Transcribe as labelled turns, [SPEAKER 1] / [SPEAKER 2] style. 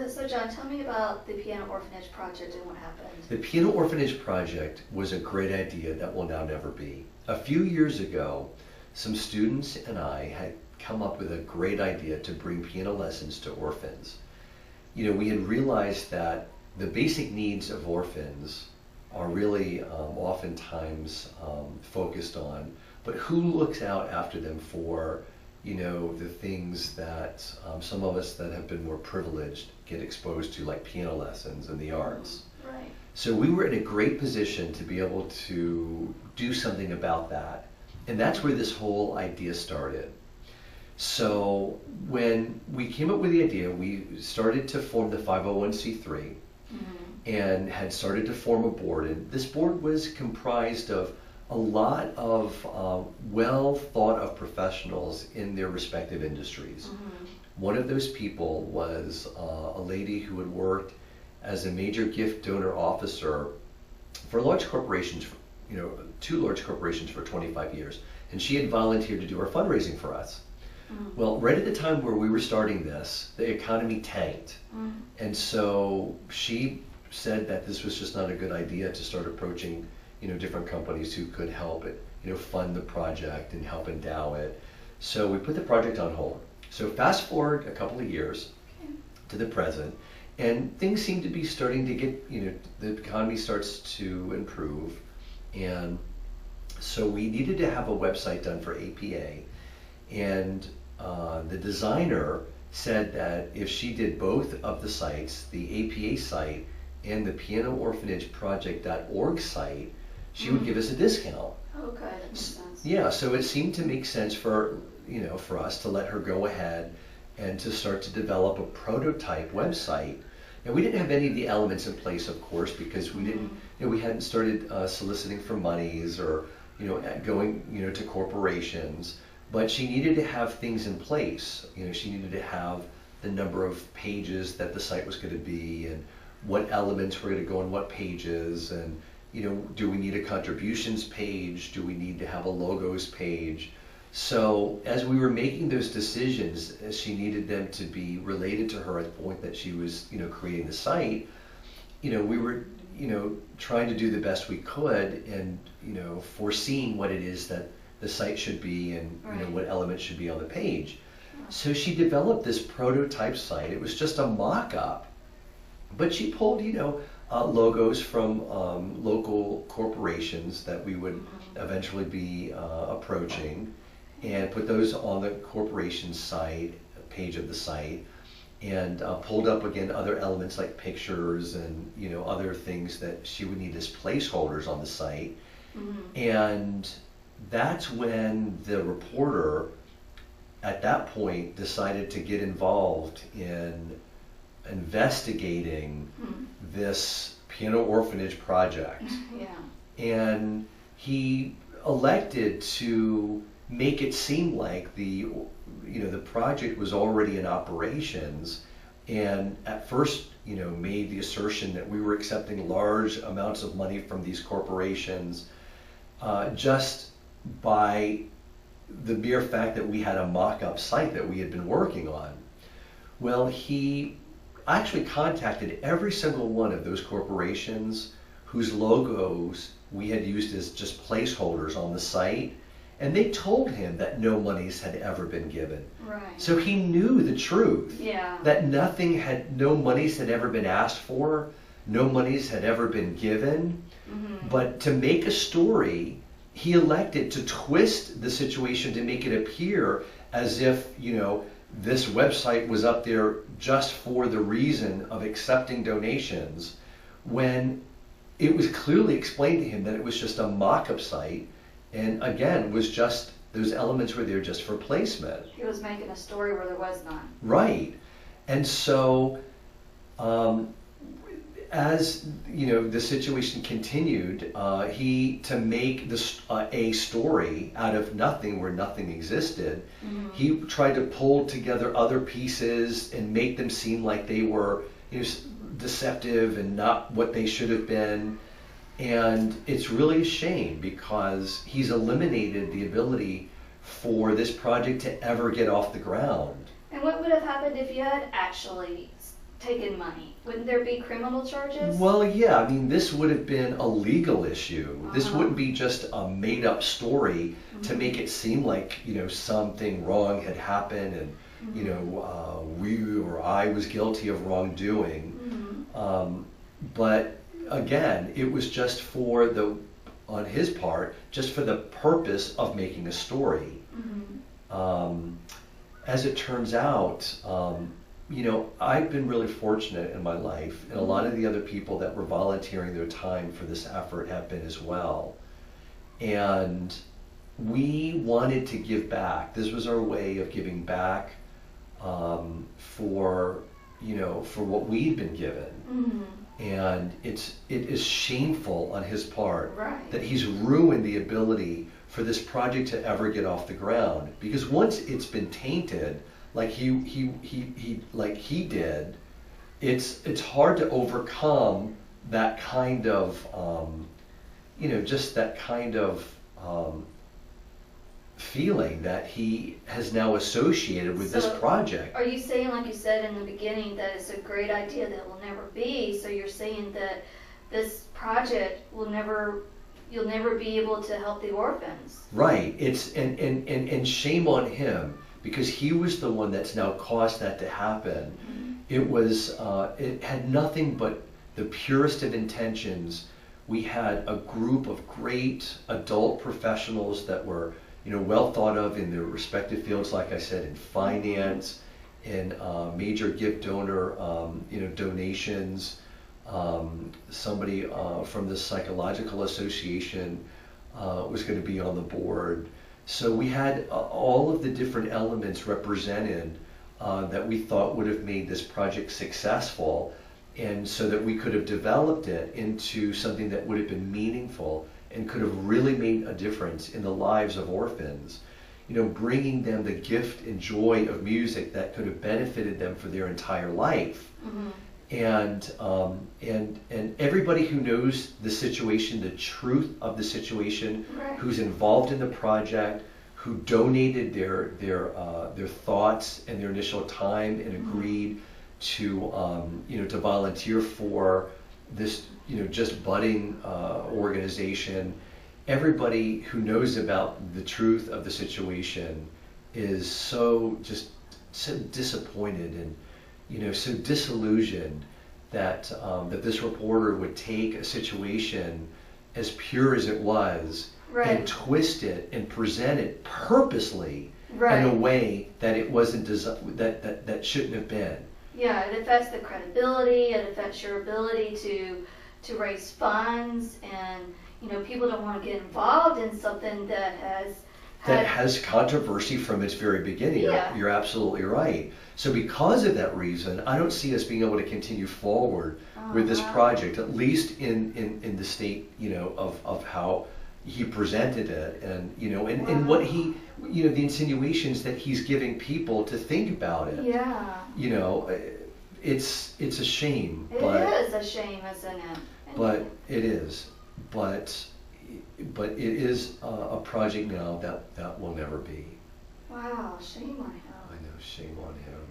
[SPEAKER 1] So John, tell me about the Piano Orphanage Project and what happened.
[SPEAKER 2] The Piano Orphanage Project was a great idea that will now never be. A few years ago, some students and I had come up with a great idea to bring piano lessons to orphans. You know, we had realized that the basic needs of orphans are really oftentimes focused on, but who looks out after them for, you know, the things that some of us that have been more privileged get exposed to, like piano lessons and the arts.
[SPEAKER 1] Right.
[SPEAKER 2] So we were in a great position to be able to do something about that. And that's where this whole idea started. So when we came up with the idea, we started to form the 501c3 and had started to form a board. And this board was comprised of a lot of well thought of professionals in their respective industries. One of those people was a lady who had worked as a major gift donor officer for large corporations, you know, 2 large corporations for 25 years. And she had volunteered to do our fundraising for us. Well, right at the time where we were starting this, the economy tanked. And so she said that this was just not a good idea to start approaching, you know, different companies who could help it, you know, fund the project and help endow it. So we put the project on hold. So fast forward a couple of years to the present, and things seem to be starting to get, you know, the economy starts to improve. And so we needed to have a website done for APA. And the designer said that if she did both of the sites, the APA site and the pianoorphanageproject.org site, she would give us a discount.
[SPEAKER 1] Okay, that makes sense.
[SPEAKER 2] Yeah, so it seemed to make sense for, you know, for us to let her go ahead and to start to develop a prototype website. And we didn't have any of the elements in place, of course, because we didn't, you know, we hadn't started soliciting for monies or, you know, going, you know, to corporations. But she needed to have things in place. You know, she needed to have the number of pages that the site was going to be, and what elements were going to go on what pages, and, you know, do we need a contributions page? Do we need to have a logos page? So as we were making those decisions, as she needed them to be related to her at the point that she was, you know, creating the site, you know, we were, you know, trying to do the best we could, and, you know, foreseeing what it is that the site should be, and you know, what elements should be on the page. So she developed this prototype site. It was just a mock-up, but she pulled, you know, logos from local corporations that we would eventually be approaching, and put those on the corporation site, page of the site, and pulled up again other elements like pictures and, you know, other things that she would need as placeholders on the site. And that's when the reporter at that point decided to get involved in investigating this Piano Orphanage project. And he elected to make it seem like the, you know, the project was already in operations, and at first, you know, made the assertion that we were accepting large amounts of money from these corporations just by the mere fact that we had a mock-up site that we had been working on. Well, he actually contacted every single one of those corporations whose logos we had used as just placeholders on the site, and they told him that no monies had ever been given. So he knew the truth, that no monies had ever been asked for, no monies had ever been given. But to make a story, he elected to twist the situation to make it appear as if, you know, this website was up there just for the reason of accepting donations, when it was clearly explained to him that it was just a mock-up site, and again, was just, those elements were there just for placement.
[SPEAKER 1] He was making a story where there was none.
[SPEAKER 2] Right. And so as, you know, the situation continued, to make this a story out of nothing where nothing existed, he tried to pull together other pieces and make them seem like they were, you know, deceptive and not what they should have been. And it's really a shame, because he's eliminated the ability for this project to ever get off the ground.
[SPEAKER 1] And what would have happened if you had actually taken money? Wouldn't there be criminal charges?
[SPEAKER 2] Well, yeah, I mean, this would have been a legal issue. This
[SPEAKER 1] Uh-huh.
[SPEAKER 2] wouldn't be just a made-up story to
[SPEAKER 1] Mhm.
[SPEAKER 2] make it seem like, something wrong had happened and, we or I was guilty of wrongdoing.
[SPEAKER 1] Mhm.
[SPEAKER 2] But again, it was just on his part, just for the purpose of making a story.
[SPEAKER 1] Mhm.
[SPEAKER 2] As it turns out, I've been really fortunate in my life, and a lot of the other people that were volunteering their time for this effort have been as well. And we wanted to give back. This was our way of giving back for what we'd been given.
[SPEAKER 1] Mhm.
[SPEAKER 2] And it is shameful on his part
[SPEAKER 1] Right.
[SPEAKER 2] that he's ruined the ability for this project to ever get off the ground. Because once it's been tainted, like he did, it's hard to overcome that kind of just that kind of feeling that he has now associated with this
[SPEAKER 1] So,
[SPEAKER 2] project.
[SPEAKER 1] Are you saying, like you said in the beginning, that it's a great idea that will never be? So you're saying that this project you'll never be able to help the orphans?
[SPEAKER 2] Right. It's and shame on him, because he was the one that's now caused that to happen. It had nothing but the purest of intentions. We had a group of great adult professionals that were well thought of in their respective fields, like I said, in finance, in major gift donor donations. Somebody from the Psychological Association was going to be on the board. So we had all of the different elements represented that we thought would have made this project successful, and so that we could have developed it into something that would have been meaningful and could have really made a difference in the lives of orphans. Bringing them the gift and joy of music that could have benefited them for their entire life.
[SPEAKER 1] Mhm.
[SPEAKER 2] And everybody who knows the situation, the truth of the situation,
[SPEAKER 1] Right.
[SPEAKER 2] who's involved in the project, who donated their thoughts and their initial time and agreed to to volunteer for this just budding organization. Everybody who knows about the truth of the situation is so disappointed and so disillusioned that this reporter would take a situation as pure as it was,
[SPEAKER 1] Right.
[SPEAKER 2] and twist it and present it purposely
[SPEAKER 1] Right.
[SPEAKER 2] in a way that it wasn't that shouldn't have been.
[SPEAKER 1] Yeah, it affects the credibility, it affects your ability to raise funds, and people don't want to get involved in something that
[SPEAKER 2] has controversy from its very beginning.
[SPEAKER 1] Yeah.
[SPEAKER 2] You're absolutely right. So because of that reason, I don't see us being able to continue forward with this
[SPEAKER 1] wow.
[SPEAKER 2] project, at least in the state of how he presented it, and what he the insinuations that he's giving people to think about it.
[SPEAKER 1] Yeah.
[SPEAKER 2] It's a shame.
[SPEAKER 1] It
[SPEAKER 2] but
[SPEAKER 1] is a shame, isn't it?
[SPEAKER 2] But it is. But it is a project now that will never be.
[SPEAKER 1] Wow, shame on him.
[SPEAKER 2] I know, shame on him.